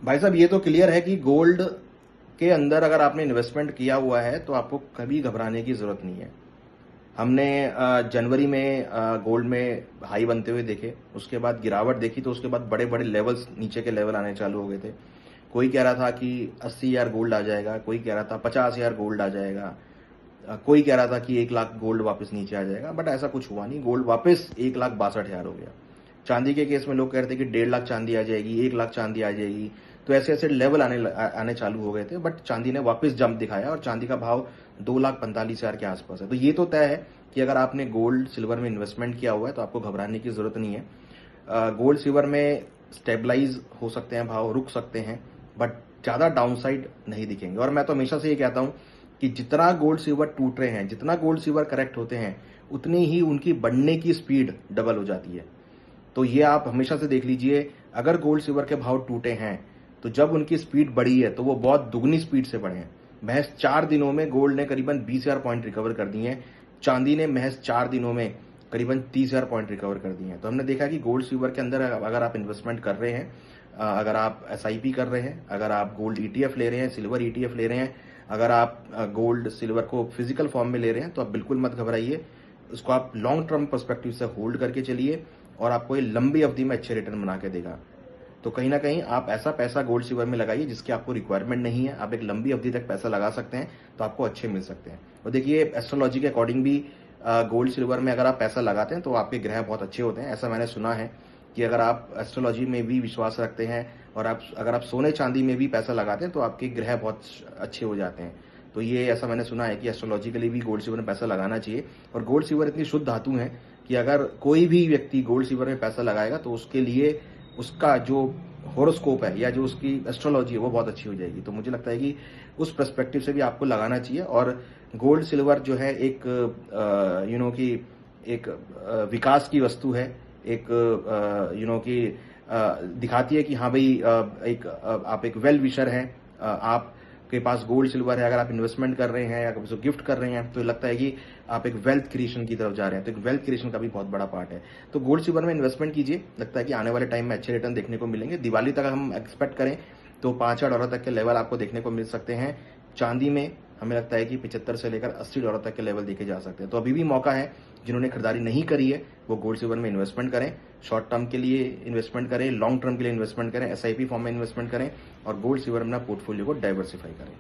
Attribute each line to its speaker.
Speaker 1: भाई साहब ये तो क्लियर है कि गोल्ड के अंदर अगर आपने इन्वेस्टमेंट किया हुआ है तो आपको कभी घबराने की जरूरत नहीं है। हमने जनवरी में गोल्ड में हाई बनते हुए देखे, उसके बाद गिरावट देखी, तो उसके बाद बड़े बड़े लेवल्स, नीचे के लेवल आने चालू हो गए थे। कोई कह रहा था कि 80,000 गोल्ड आ जाएगा, कोई कह रहा था 50,000 गोल्ड आ जाएगा, कोई कह रहा था कि 1 लाख गोल्ड वापस नीचे आ जाएगा, बट ऐसा कुछ हुआ नहीं। गोल्ड वापस 1,62,000 हो गया। चांदी के केस में लोग कह रहे थे कि 1.5 लाख चांदी आ जाएगी, 1 लाख चांदी आ जाएगी, तो ऐसे ऐसे लेवल आने चालू हो गए थे, बट चांदी ने वापस जंप दिखाया और चांदी का भाव 2,45,000 के आसपास है। तो ये तो तय है कि अगर आपने गोल्ड सिल्वर में इन्वेस्टमेंट किया हुआ है तो आपको घबराने की जरूरत नहीं है। गोल्ड सिल्वर में स्टेबलाइज हो सकते हैं, भाव रुक सकते हैं, बट ज्यादा डाउनसाइड नहीं दिखेंगे। और मैं तो हमेशा से ये कहता हूं कि जितना गोल्ड सिल्वर टूट रहे हैं, जितना गोल्ड सिल्वर करेक्ट होते हैं, उतनी ही उनकी बढ़ने की स्पीड डबल हो जाती है। तो ये आप हमेशा से देख लीजिए, अगर गोल्ड सिल्वर के भाव टूटे हैं तो जब उनकी स्पीड बढ़ी है तो वो बहुत दुगनी स्पीड से बढ़े हैं। महज 4 दिनों में गोल्ड ने करीबन 20,000 पॉइंट रिकवर कर दिए हैं, चांदी ने महज 4 दिनों में करीबन 30,000 पॉइंट रिकवर कर दिए हैं। तो हमने देखा कि गोल्ड सिल्वर के अंदर अगर आप इन्वेस्टमेंट कर रहे हैं, अगर आप SIP कर रहे हैं, अगर आप गोल्ड ETF ले रहे हैं, सिल्वर ETF ले रहे हैं, अगर आप गोल्ड सिल्वर को फिजिकल फॉर्म में ले रहे हैं, तो आप बिल्कुल मत घबराइए। उसको आप लॉन्ग टर्म पर्सपेक्टिव से होल्ड करके चलिए और आपको ये लंबी अवधि में अच्छे रिटर्न बना के देगा। तो कहीं ना कहीं आप ऐसा पैसा गोल्ड सिल्वर में लगाइए जिसकी आपको रिक्वायरमेंट नहीं है, आप एक लंबी अवधि तक पैसा लगा सकते हैं, तो आपको अच्छे मिल सकते हैं। और देखिए, एस्ट्रोलॉजी के अकॉर्डिंग भी गोल्ड सिल्वर में अगर आप पैसा लगाते हैं तो आपके ग्रह बहुत अच्छे होते हैं। ऐसा मैंने सुना है कि अगर आप एस्ट्रोलॉजी में भी विश्वास रखते हैं और अगर आप सोने चांदी में भी पैसा लगाते हैं तो आपके ग्रह बहुत अच्छे हो जाते हैं। तो ये ऐसा मैंने सुना है कि एस्ट्रोलॉजिकली भी गोल्ड सिल्वर में पैसा लगाना चाहिए। और गोल्ड सिल्वर इतनी शुद्ध धातु है कि अगर कोई भी व्यक्ति गोल्ड सिल्वर में पैसा लगाएगा तो उसके लिए उसका जो हॉरोस्कोप है या जो उसकी एस्ट्रोलॉजी है वो बहुत अच्छी हो जाएगी। तो मुझे लगता है कि उस पर्सपेक्टिव से भी आपको लगाना चाहिए। और गोल्ड सिल्वर जो है एक कि एक विकास की वस्तु है, एक कि दिखाती है कि हाँ भाई, आप एक वेल विशर हैं, आपके पास गोल्ड सिल्वर है, अगर आप इन्वेस्टमेंट कर रहे हैं या किसी को गिफ्ट कर रहे हैं तो लगता है कि आप एक वेल्थ क्रिएशन की तरफ जा रहे हैं। तो एक वेल्थ क्रिएशन का भी बहुत बड़ा पार्ट है। तो गोल्ड सिल्वर में इन्वेस्टमेंट कीजिए, लगता है कि आने वाले टाइम में अच्छे रिटर्न देखने को मिलेंगे। दिवाली तक हम एक्सपेक्ट करें तो $5,000 तक के लेवल आपको देखने को मिल सकते हैं। चांदी में हमें लगता है कि 75 से लेकर $80 तक के लेवल देखे जा सकते हैं। तो अभी भी मौका है, जिन्होंने खरीदारी नहीं करी है वो गोल्ड सिल्वर में इन्वेस्टमेंट करें, शॉर्ट टर्म के लिए इन्वेस्टमेंट करें, लॉन्ग टर्म के लिए इन्वेस्टमेंट करें, SIP फॉर्म में इन्वेस्टमेंट करें और गोल्ड सिल्वर में अपना पोर्टफोलियो को डाइवर्सिफाई करें।